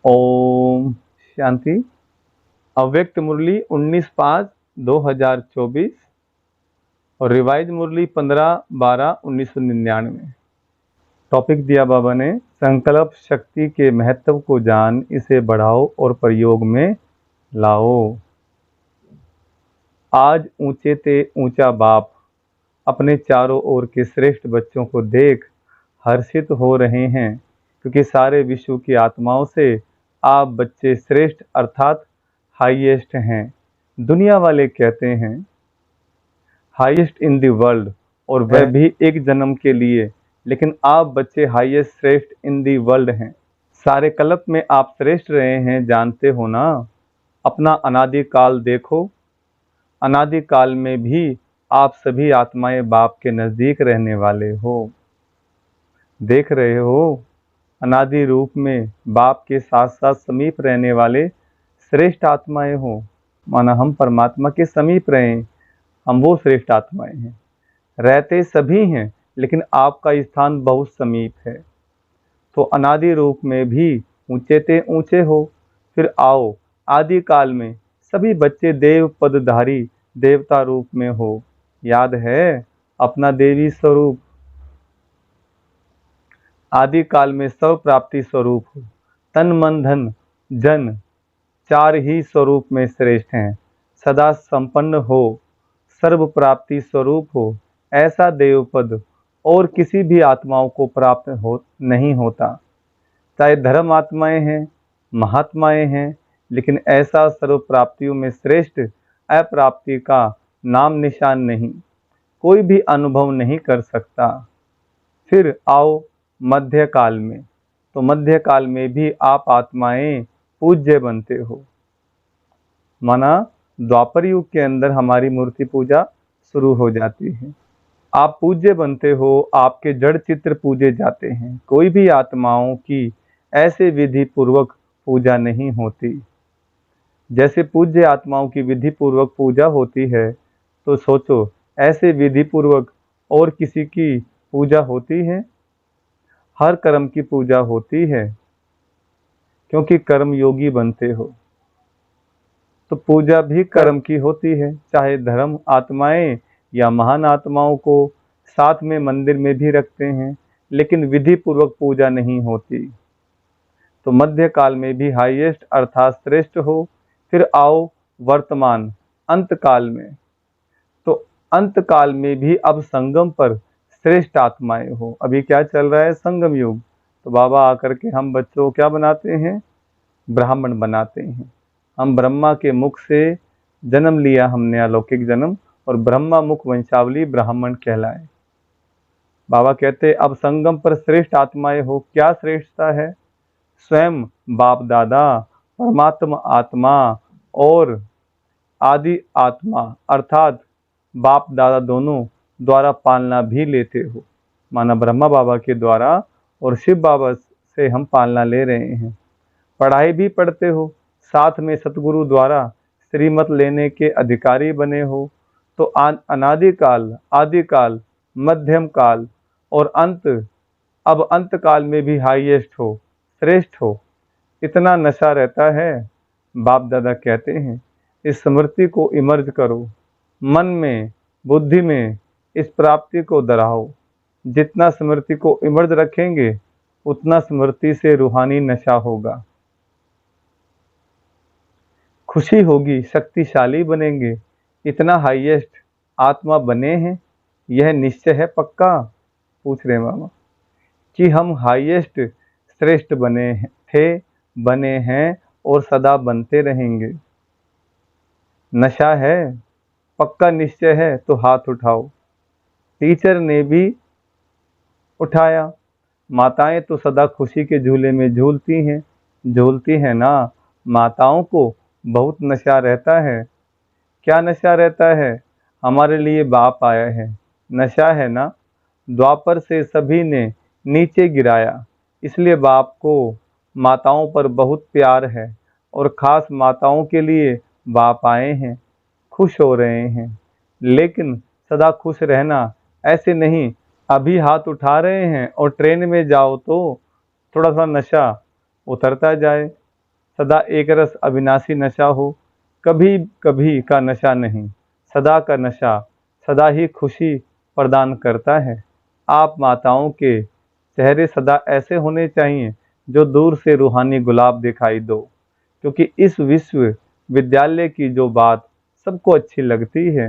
ओम शांति। अव्यक्त मुरली 19/5/2024 और रिवाइज मुरली 15/12/1999। टॉपिक दिया बाबा ने, संकल्प शक्ति के महत्व को जान इसे बढ़ाओ और प्रयोग में लाओ। आज ऊंचे ते ऊंचा बाप अपने चारों ओर के श्रेष्ठ बच्चों को देख हर्षित हो रहे हैं, क्योंकि सारे विश्व की आत्माओं से आप बच्चे श्रेष्ठ अर्थात हाईएस्ट हैं। दुनिया वाले कहते हैं हाईएस्ट इन द वर्ल्ड, और वह भी एक जन्म के लिए, लेकिन आप बच्चे हाईएस्ट श्रेष्ठ इन द वर्ल्ड हैं। सारे कल्प में आप श्रेष्ठ रहे हैं, जानते हो ना। अपना अनादि काल देखो, अनादि काल में भी आप सभी आत्माएं बाप के नजदीक रहने वाले हो। देख रहे हो, अनादि रूप में बाप के साथ साथ समीप रहने वाले श्रेष्ठ आत्माएं हो। माना हम परमात्मा के समीप रहें, हम वो श्रेष्ठ आत्माएं हैं। रहते सभी हैं, लेकिन आपका स्थान बहुत समीप है। तो अनादि रूप में भी ऊंचे ते ऊंचे हो। फिर आओ आदि काल में सभी बच्चे देव पदधारी देवता रूप में हो। याद है अपना देवी स्वरूप। आदि काल में सर्व प्राप्ति स्वरूप हो। तन मन धन जन चार ही स्वरूप में श्रेष्ठ हैं। सदा संपन्न हो, सर्व प्राप्ति स्वरूप हो। ऐसा देवपद और किसी भी आत्माओं को प्राप्त नहीं होता। चाहे धर्म आत्माएं हैं, महात्माएं हैं, लेकिन ऐसा सर्व प्राप्तियों में श्रेष्ठ अप्राप्ति का नाम निशान नहीं, कोई भी अनुभव नहीं कर सकता। फिर आओ मध्य काल में, तो मध्य काल में भी आप आत्माएं पूज्य बनते हो। माना द्वापर युग के अंदर हमारी मूर्ति पूजा शुरू हो जाती है। आप पूज्य बनते हो, आपके जड़ चित्र पूजे जाते हैं। कोई भी आत्माओं की ऐसे विधि पूर्वक पूजा नहीं होती। जैसे पूज्य आत्माओं की विधि पूर्वक पूजा होती है, तो सोचो ऐसे विधि पूर्वक और किसी की पूजा होती है? हर कर्म की पूजा होती है, क्योंकि कर्म योगी बनते हो। तो पूजा भी कर्म की होती है। चाहे धर्म आत्माएं या महान आत्माओं को साथ में मंदिर में भी रखते हैं, लेकिन विधि पूर्वक पूजा नहीं होती। तो मध्य काल में भी हाईएस्ट अर्थात श्रेष्ठ हो। फिर आओ वर्तमान अंत काल में, तो अंत काल में भी अब संगम पर श्रेष्ठ आत्माएं हो। अभी क्या चल रहा है? संगम युग। तो बाबा आकर के हम बच्चों को क्या बनाते हैं? ब्राह्मण बनाते हैं। हम ब्रह्मा के मुख से जन्म लिया हमने, अलौकिक जन्म, और ब्रह्मा मुख वंशावली ब्राह्मण कहलाए। बाबा कहते अब संगम पर श्रेष्ठ आत्माएं हो। क्या श्रेष्ठता है? स्वयं बाप दादा परमात्मा आत्मा और आदि आत्मा अर्थात बाप दादा दोनों द्वारा पालना भी लेते हो। माना ब्रह्मा बाबा के द्वारा और शिव बाबा से हम पालना ले रहे हैं। पढ़ाई भी पढ़ते हो, साथ में सतगुरु द्वारा श्रीमत लेने के अधिकारी बने हो। तो अनादिकाल, आदिकाल, मध्यम काल और अंत, अब अंत काल में भी हाईएस्ट हो, श्रेष्ठ हो। इतना नशा रहता है। बाप दादा कहते हैं इस स्मृति को इमर्ज करो, मन में बुद्धि में इस प्राप्ति को दोहराओ। जितना स्मृति को इमर्ज रखेंगे, उतना स्मृति से रूहानी नशा होगा, खुशी होगी, शक्तिशाली बनेंगे। इतना हाईएस्ट आत्मा बने हैं, यह निश्चय है पक्का? पूछ रहे मामा कि हम हाईएस्ट श्रेष्ठ बने थे, बने हैं और सदा बनते रहेंगे। नशा है? पक्का निश्चय है? तो हाथ उठाओ। टीचर ने भी उठाया। माताएं तो सदा खुशी के झूले में झूलती हैं ना। माताओं को बहुत नशा रहता है। क्या नशा रहता है? हमारे लिए बाप आया है, नशा है ना। द्वापर से सभी ने नीचे गिराया, इसलिए बाप को माताओं पर बहुत प्यार है, और खास माताओं के लिए बाप आए हैं। खुश हो रहे हैं, लेकिन सदा खुश रहना ऐसे नहीं। अभी हाथ उठा रहे हैं और ट्रेन में जाओ तो थोड़ा सा नशा उतरता जाए, सदा एक रस अविनाशी नशा हो, कभी कभी का नशा नहीं, सदा का नशा सदा ही खुशी प्रदान करता है। आप माताओं के चेहरे सदा ऐसे होने चाहिए जो दूर से रूहानी गुलाब दिखाई दो, क्योंकि इस विश्वविद्यालय की जो बात सबको अच्छी लगती है,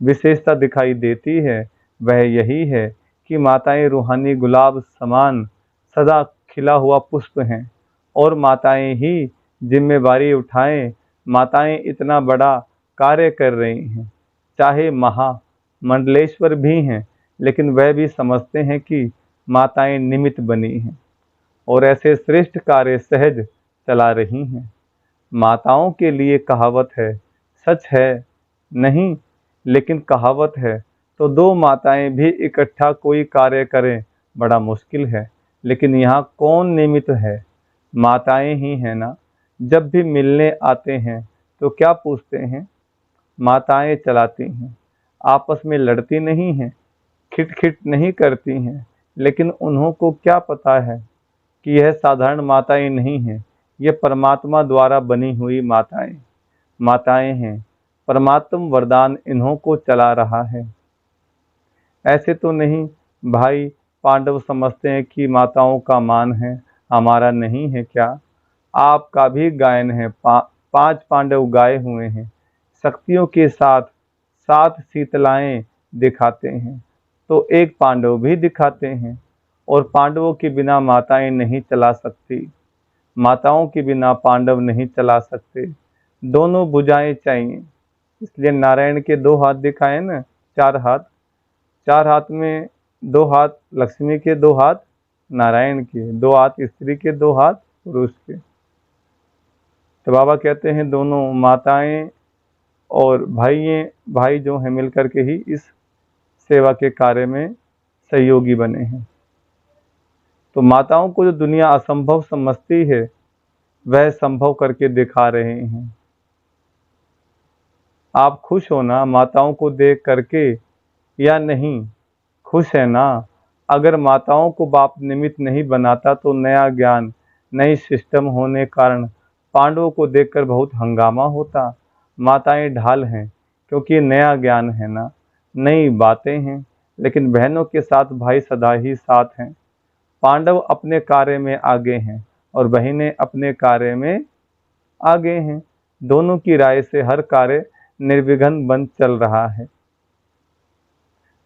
विशेषता दिखाई देती है, वह यही है कि माताएं रूहानी गुलाब समान सदा खिला हुआ पुष्प हैं, और माताएं ही जिम्मेवारी उठाएं। माताएं इतना बड़ा कार्य कर रही हैं, चाहे महामंडलेश्वर भी हैं, लेकिन वह भी समझते हैं कि माताएं निमित्त बनी हैं और ऐसे श्रेष्ठ कार्य सहज चला रही हैं। माताओं के लिए कहावत है, सच है नहीं लेकिन कहावत है, तो दो माताएं भी इकट्ठा कोई कार्य करें बड़ा मुश्किल है, लेकिन यहाँ कौन निमित्त है? माताएं ही हैं ना। जब भी मिलने आते हैं तो क्या पूछते हैं? माताएं चलाती हैं, आपस में लड़ती नहीं हैं, खिटखिट नहीं करती हैं, लेकिन उन्हों को क्या पता है कि यह साधारण माताएं नहीं हैं, ये परमात्मा द्वारा बनी हुई माताएं हैं। परमात्म वरदान इन्हों को चला रहा है। ऐसे तो नहीं भाई पांडव समझते हैं कि माताओं का मान है, हमारा नहीं है क्या? आपका भी गायन है। 5 पांडव गाए हुए हैं, शक्तियों के साथ 7 शीतलाएं दिखाते हैं, तो एक पांडव भी दिखाते हैं। और पांडवों के बिना माताएं नहीं चला सकती, माताओं के बिना पांडव नहीं चला सकते। दोनों भुजाएं चाहिए, इसलिए नारायण के 2 हाथ दिखाए ना, 4 हाथ। 4 हाथ में 2 हाथ लक्ष्मी के, 2 हाथ नारायण के, 2 हाथ स्त्री के, 2 हाथ पुरुष के। तो बाबा कहते हैं दोनों माताएं और भाई जो हैं मिलकर के ही इस सेवा के कार्य में सहयोगी बने हैं। तो माताओं को जो दुनिया असंभव समझती है, वह संभव करके दिखा रहे हैं। आप खुश हो ना माताओं को देख करके या नहीं? खुश है ना? अगर माताओं को बाप निमित्त नहीं बनाता तो नया ज्ञान, नई सिस्टम होने कारण पांडवों को देखकर बहुत हंगामा होता। माताएं ढाल हैं क्योंकि नया ज्ञान है ना, नई बातें हैं, लेकिन बहनों के साथ भाई सदा ही साथ हैं। पांडव अपने कार्य में आगे हैं और बहनें अपने कार्य में आगे हैं। दोनों की राय से हर कार्य निर्विघ्न बन चल रहा है।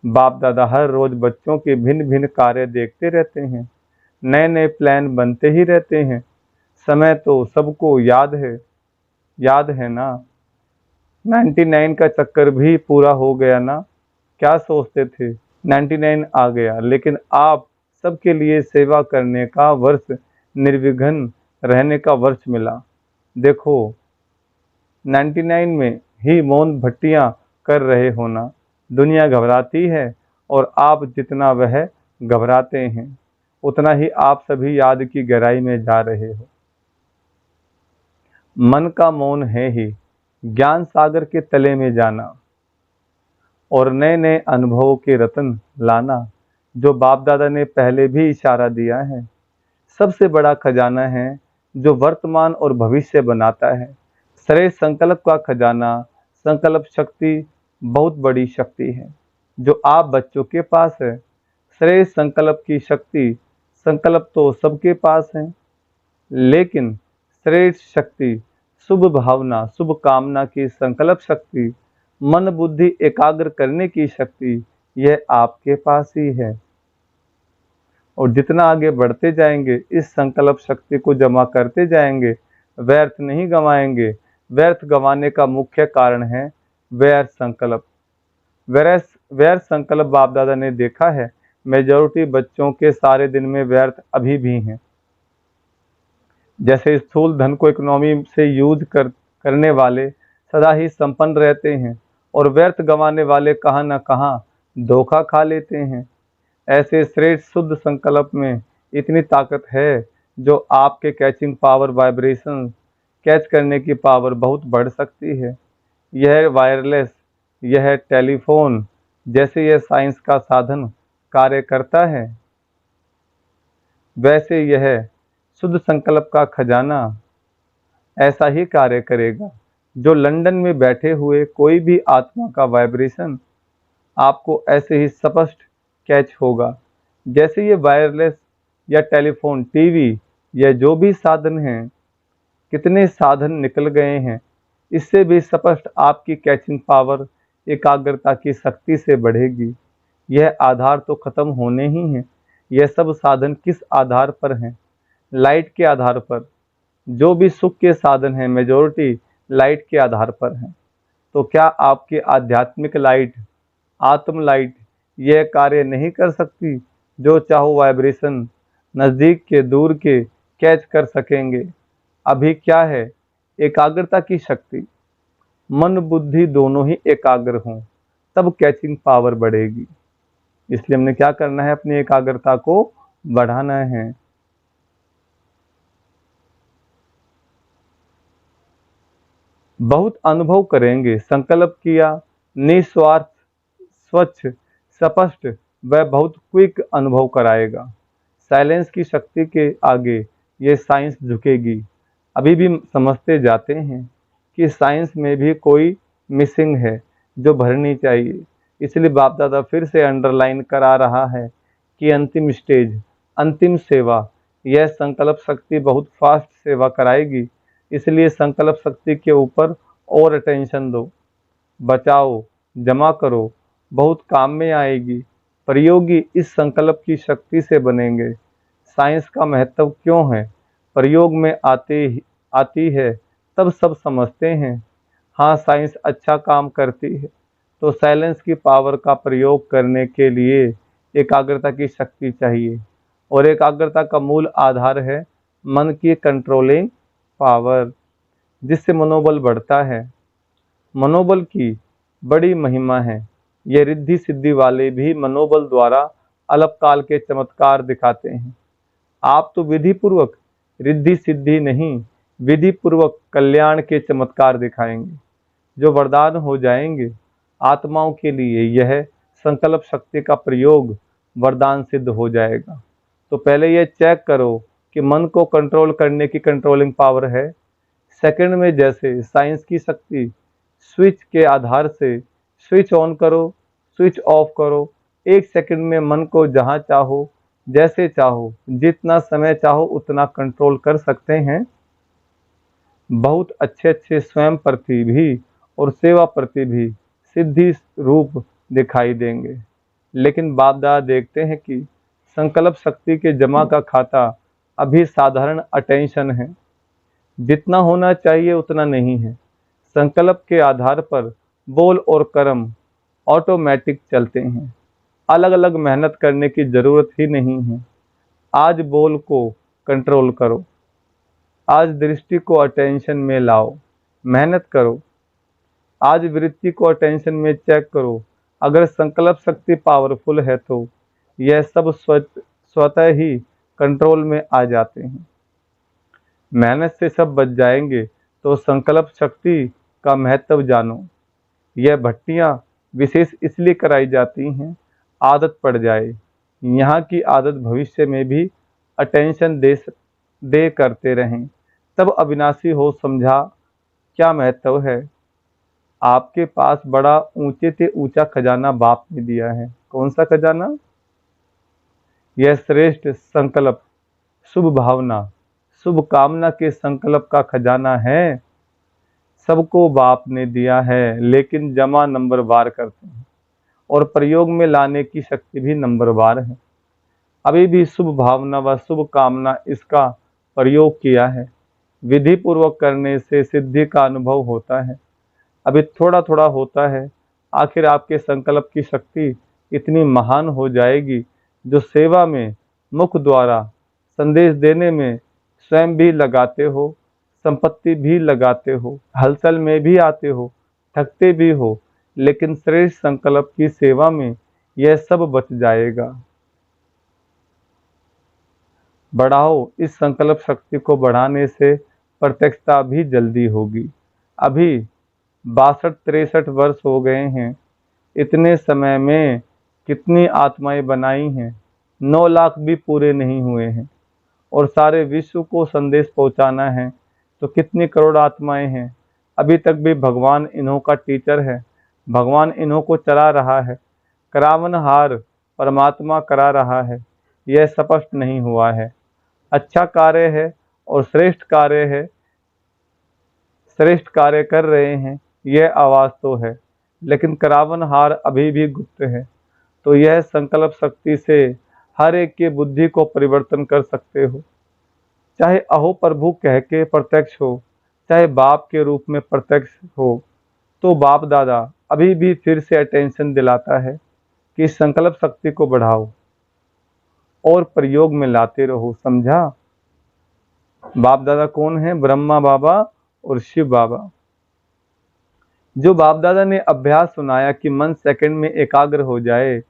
बाप दादा हर रोज बच्चों के भिन्न भिन्न कार्य देखते रहते हैं, नए नए प्लान बनते ही रहते हैं। समय तो सबको याद है ना। 99 का चक्कर भी पूरा हो गया ना। क्या सोचते थे 99 आ गया, लेकिन आप सबके लिए सेवा करने का वर्ष, निर्विघ्न रहने का वर्ष मिला। देखो 99 में ही मौन भट्टियां कर रहे हो ना। दुनिया घबराती है और आप जितना वह घबराते हैं, उतना ही आप सभी याद की गहराई में जा रहे हो। मन का मौन है ही ज्ञान सागर के तले में जाना और नए नए अनुभवों के रत्न लाना, जो बाप दादा ने पहले भी इशारा दिया है। सबसे बड़ा खजाना है जो वर्तमान और भविष्य बनाता है। श्रेष्ठ संकल्प का खजाना, संकल्प शक्ति बहुत बड़ी शक्ति है जो आप बच्चों के पास है। श्रेष्ठ संकल्प की शक्ति, संकल्प तो सबके पास है, लेकिन श्रेष्ठ शक्ति, शुभ भावना, शुभ कामना की संकल्प शक्ति, मन बुद्धि एकाग्र करने की शक्ति, यह आपके पास ही है। और जितना आगे बढ़ते जाएंगे, इस संकल्प शक्ति को जमा करते जाएंगे, व्यर्थ नहीं गंवाएंगे। व्यर्थ गंवाने का मुख्य कारण है व्यर्थ संकल्प। व्यर्थ संकल्प बाप दादा ने देखा है, मेजॉरिटी बच्चों के सारे दिन में व्यर्थ अभी भी हैं। जैसे स्थूल धन को इकोनॉमी से यूज करने वाले सदा ही संपन्न रहते हैं और व्यर्थ गंवाने वाले कहाँ न कहाँ धोखा खा लेते हैं। ऐसे श्रेष्ठ शुद्ध संकल्प में इतनी ताकत है जो आपके कैचिंग पावर, वाइब्रेशन कैच करने की पावर बहुत बढ़ सकती है। यह वायरलेस, यह टेलीफोन जैसे यह साइंस का साधन कार्य करता है, वैसे यह शुद्ध संकल्प का खजाना ऐसा ही कार्य करेगा। जो लंदन में बैठे हुए कोई भी आत्मा का वाइब्रेशन आपको ऐसे ही स्पष्ट कैच होगा। जैसे ये वायरलेस या टेलीफोन, टीवी या जो भी साधन हैं, कितने साधन निकल गए हैं, इससे भी स्पष्ट आपकी कैचिंग पावर एकाग्रता की शक्ति से बढ़ेगी। यह आधार तो खत्म होने ही हैं। यह सब साधन किस आधार पर हैं? लाइट के आधार पर। जो भी सुख के साधन हैं मेजॉरिटी लाइट के आधार पर हैं। तो क्या आपकी आध्यात्मिक लाइट, आत्म लाइट यह कार्य नहीं कर सकती? जो चाहो वाइब्रेशन नज़दीक के दूर के कैच कर सकेंगे। अभी क्या है? एकाग्रता की शक्ति। मन बुद्धि दोनों ही एकाग्र हों तब कैचिंग पावर बढ़ेगी। इसलिए हमने क्या करना है? अपनी एकाग्रता को बढ़ाना है। बहुत अनुभव करेंगे। संकल्प किया, निस्वार्थ, स्वच्छ, स्पष्ट, वह बहुत क्विक अनुभव कराएगा। साइलेंस की शक्ति के आगे ये साइंस झुकेगी। अभी भी समझते जाते हैं कि साइंस में भी कोई मिसिंग है जो भरनी चाहिए। इसलिए बाप दादा फिर से अंडरलाइन करा रहा है कि अंतिम स्टेज, अंतिम सेवा, यह संकल्प शक्ति बहुत फास्ट सेवा कराएगी। इसलिए संकल्प शक्ति के ऊपर और अटेंशन दो, बचाओ, जमा करो, बहुत काम में आएगी। प्रयोगी इस संकल्प की शक्ति से बनेंगे। साइंस का महत्व क्यों है? प्रयोग में आती है तब सब समझते हैं। हाँ, साइंस अच्छा काम करती है। तो साइलेंस की पावर का प्रयोग करने के लिए एकाग्रता की शक्ति चाहिए, और एकाग्रता का मूल आधार है मन की कंट्रोलिंग पावर, जिससे मनोबल बढ़ता है। मनोबल की बड़ी महिमा है। ये रिद्धि सिद्धि वाले भी मनोबल द्वारा अल्पकाल के चमत्कार दिखाते हैं। आप तो विधि पूर्वक रिद्धि सिद्धि नहीं, विधि पूर्वक कल्याण के चमत्कार दिखाएंगे, जो वरदान हो जाएंगे। आत्माओं के लिए यह संकल्प शक्ति का प्रयोग वरदान सिद्ध हो जाएगा। तो पहले यह चेक करो कि मन को कंट्रोल करने की कंट्रोलिंग पावर है। सेकंड में जैसे साइंस की शक्ति, स्विच के आधार से स्विच ऑन करो, स्विच ऑफ करो। एक सेकंड में मन को जहां चाहो, जैसे चाहो, जितना समय चाहो उतना कंट्रोल कर सकते हैं। बहुत अच्छे अच्छे स्वयं प्रति भी और सेवा प्रति भी सिद्धि रूप दिखाई देंगे। लेकिन बाप दादा देखते हैं कि संकल्प शक्ति के जमा का खाता अभी साधारण अटेंशन है। जितना होना चाहिए उतना नहीं है। संकल्प के आधार पर बोल और कर्म ऑटोमेटिक चलते हैं। अलग अलग मेहनत करने की जरूरत ही नहीं है। आज बोल को कंट्रोल करो, आज दृष्टि को अटेंशन में लाओ, मेहनत करो। आज वृत्ति को अटेंशन में चेक करो। अगर संकल्प शक्ति पावरफुल है तो यह सब स्वतः ही कंट्रोल में आ जाते हैं। मेहनत से सब बच जाएंगे। तो संकल्प शक्ति का महत्व जानो। यह भट्टियां विशेष इसलिए कराई जाती हैं, आदत पड़ जाए। यहाँ की आदत भविष्य में भी अटेंशन दे करते रहें। तब अविनाशी हो समझा क्या महत्व है। आपके पास बड़ा ऊंचे से ऊंचा खजाना बाप ने दिया है। कौन सा खजाना? यह श्रेष्ठ संकल्प, शुभ भावना, शुभ कामना के संकल्प का खजाना है। सबको बाप ने दिया है, लेकिन जमा नंबरवार करते हैं और प्रयोग में लाने की शक्ति भी नंबरवार है। अभी भी शुभ भावना व शुभ कामना इसका प्रयोग किया है। विधि पूर्वक करने से सिद्धि का अनुभव होता है। अभी थोड़ा थोड़ा होता है। आखिर आपके संकल्प की शक्ति इतनी महान हो जाएगी जो सेवा में, मुख द्वारा संदेश देने में स्वयं भी लगाते हो, संपत्ति भी लगाते हो, हलचल में भी आते हो, थकते भी हो, लेकिन श्रेष्ठ संकल्प की सेवा में यह सब बच जाएगा। बढ़ाओ। इस संकल्प शक्ति को बढ़ाने से प्रत्यक्षता भी जल्दी होगी। अभी 62-63 वर्ष हो गए हैं। इतने समय में कितनी आत्माएं बनाई हैं? 9 लाख भी पूरे नहीं हुए हैं और सारे विश्व को संदेश पहुंचाना है। तो कितनी करोड़ आत्माएं हैं। अभी तक भी भगवान इन्हों का टीचर है, भगवान इन्हों को चला रहा है, करावनहार परमात्मा करा रहा है, यह स्पष्ट नहीं हुआ है। अच्छा कार्य है और श्रेष्ठ कार्य है, श्रेष्ठ कार्य कर रहे हैं, यह आवाज़ तो है, लेकिन करावनहार अभी भी गुप्त है। तो यह संकल्प शक्ति से हर एक की बुद्धि को परिवर्तन कर सकते हो। चाहे अहो प्रभु कह के प्रत्यक्ष हो, चाहे बाप के रूप में प्रत्यक्ष हो, तो बाप दादा अभी भी फिर से अटेंशन दिलाता है कि इस संकल्प शक्ति को बढ़ाओ और प्रयोग में लाते रहो। समझा? बाप दादा कौन है? ब्रह्मा बाबा और शिव बाबा। जो बाप दादा ने अभ्यास सुनाया कि मन सेकंड में एकाग्र हो जाए,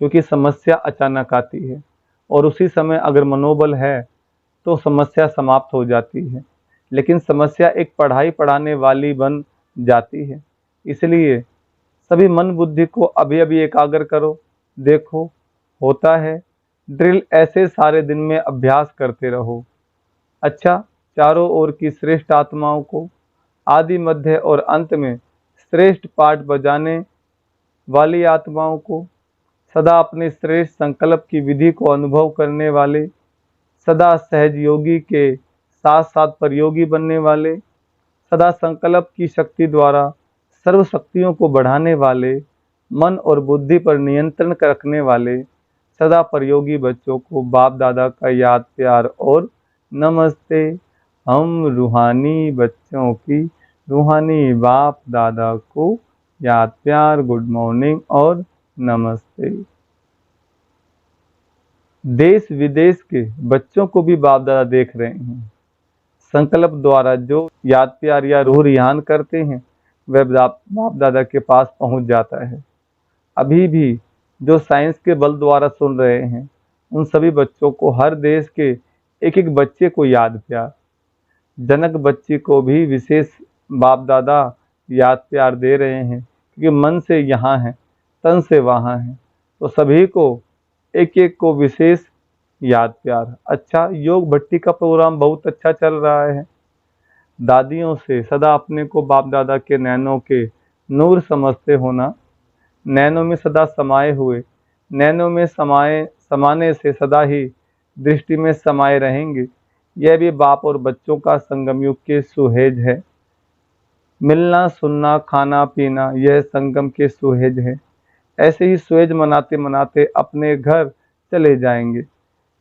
क्योंकि समस्या अचानक आती है और उसी समय अगर मनोबल है तो समस्या समाप्त हो जाती है, लेकिन समस्या एक पढ़ाई पढ़ाने वाली बन जाती है। इसलिए सभी मन बुद्धि को अभी अभी एकाग्र करो, देखो होता है। ड्रिल ऐसे सारे दिन में अभ्यास करते रहो। अच्छा, चारों ओर की श्रेष्ठ आत्माओं को आदि मध्य और अंत में श्रेष्ठ पाठ बजाने वाली आत्माओं को, सदा अपने श्रेष्ठ संकल्प की विधि को अनुभव करने वाले, सदा सहज योगी के साथ साथ परयोगी बनने वाले, सदा संकल्प की शक्ति द्वारा सर्व शक्तियों को बढ़ाने वाले, मन और बुद्धि पर नियंत्रण रखने वाले, सदा परयोगी बच्चों को बाप दादा का याद प्यार और नमस्ते। हम रूहानी बच्चों की रूहानी बाप दादा को याद प्यार, गुड मॉर्निंग और नमस्ते। देश विदेश के बच्चों को भी बाप दादा देख रहे हैं। संकल्प द्वारा जो याद प्यार या रूह रिहान करते हैं वह बाप दादा के पास पहुंच जाता है। अभी भी जो साइंस के बल द्वारा सुन रहे हैं, उन सभी बच्चों को, हर देश के एक एक बच्चे को याद प्यार, जनक बच्ची को भी विशेष बाप दादा याद प्यार दे रहे हैं, क्योंकि मन से यहाँ है, तन से वहाँ है, तो सभी को एक एक को विशेष याद प्यार। अच्छा, योग भट्टी का प्रोग्राम बहुत अच्छा चल रहा है। दादियों से सदा अपने को बाप दादा के नैनों के नूर समझते होना, नैनों में सदा समाये हुए, नैनों में समाने से सदा ही दृष्टि में समाये रहेंगे। यह भी बाप और बच्चों का संगम युग के सुहेज है। मिलना, सुनना, खाना पीना, यह संगम के सुहेज है। ऐसे ही सुहेज मनाते मनाते अपने घर चले जाएंगे,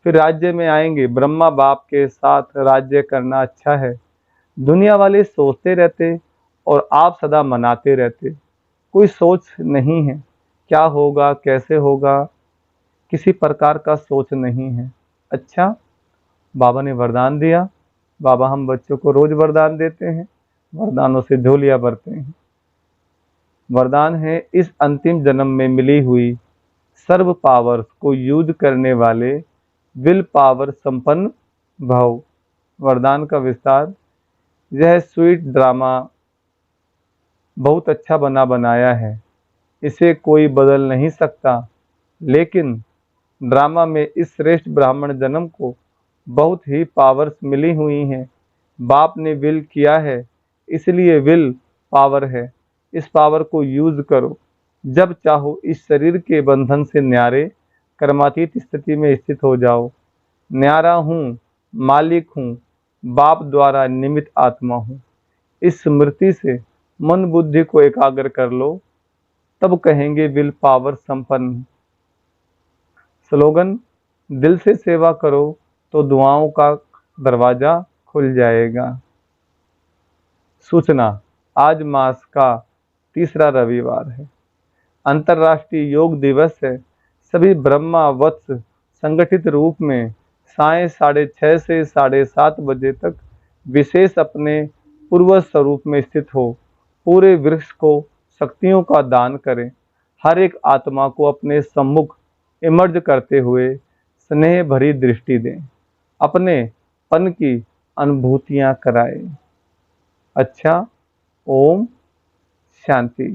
फिर राज्य में आएंगे। ब्रह्मा बाप के साथ राज्य करना अच्छा है। दुनिया वाले सोचते रहते और आप सदा मनाते रहते, कोई सोच नहीं है क्या होगा, कैसे होगा, किसी प्रकार का सोच नहीं है। अच्छा, बाबा ने वरदान दिया। बाबा हम बच्चों को रोज वरदान देते हैं, वरदानों से झोलियां भरते हैं। वरदान है, इस अंतिम जन्म में मिली हुई सर्व पावर्स को यूज करने वाले विल पावर संपन्न भव। वरदान का विस्तार, यह स्वीट ड्रामा बहुत अच्छा बनाया है, इसे कोई बदल नहीं सकता, लेकिन ड्रामा में इस श्रेष्ठ ब्राह्मण जन्म को बहुत ही पावर्स मिली हुई हैं। बाप ने विल किया है, इसलिए विल पावर है। इस पावर को यूज करो। जब चाहो इस शरीर के बंधन से न्यारे कर्मातीत स्थिति में स्थित हो जाओ। न्यारा हूँ, मालिक हूँ, बाप द्वारा निमित आत्मा हूँ। इस स्मृति से मन बुद्धि को एकाग्र कर लो, तब कहेंगे विल पावर संपन्न। स्लोगन, दिल से सेवा करो तो दुआओं का दरवाजा खुल जाएगा। सूचना, आज मास का तीसरा रविवार है, अंतर्राष्ट्रीय योग दिवस है। सभी ब्रह्मा वत्स संगठित रूप में साय 6:30 से 7:30 बजे तक विशेष अपने पूर्व स्वरूप में स्थित हो पूरे वृक्ष को शक्तियों का दान करें। हर एक आत्मा को अपने सम्मुख इमर्ज करते हुए स्नेह भरी दृष्टि दें, अपने पन की अनुभूतियां कराएं। अच्छा, ओम शांति।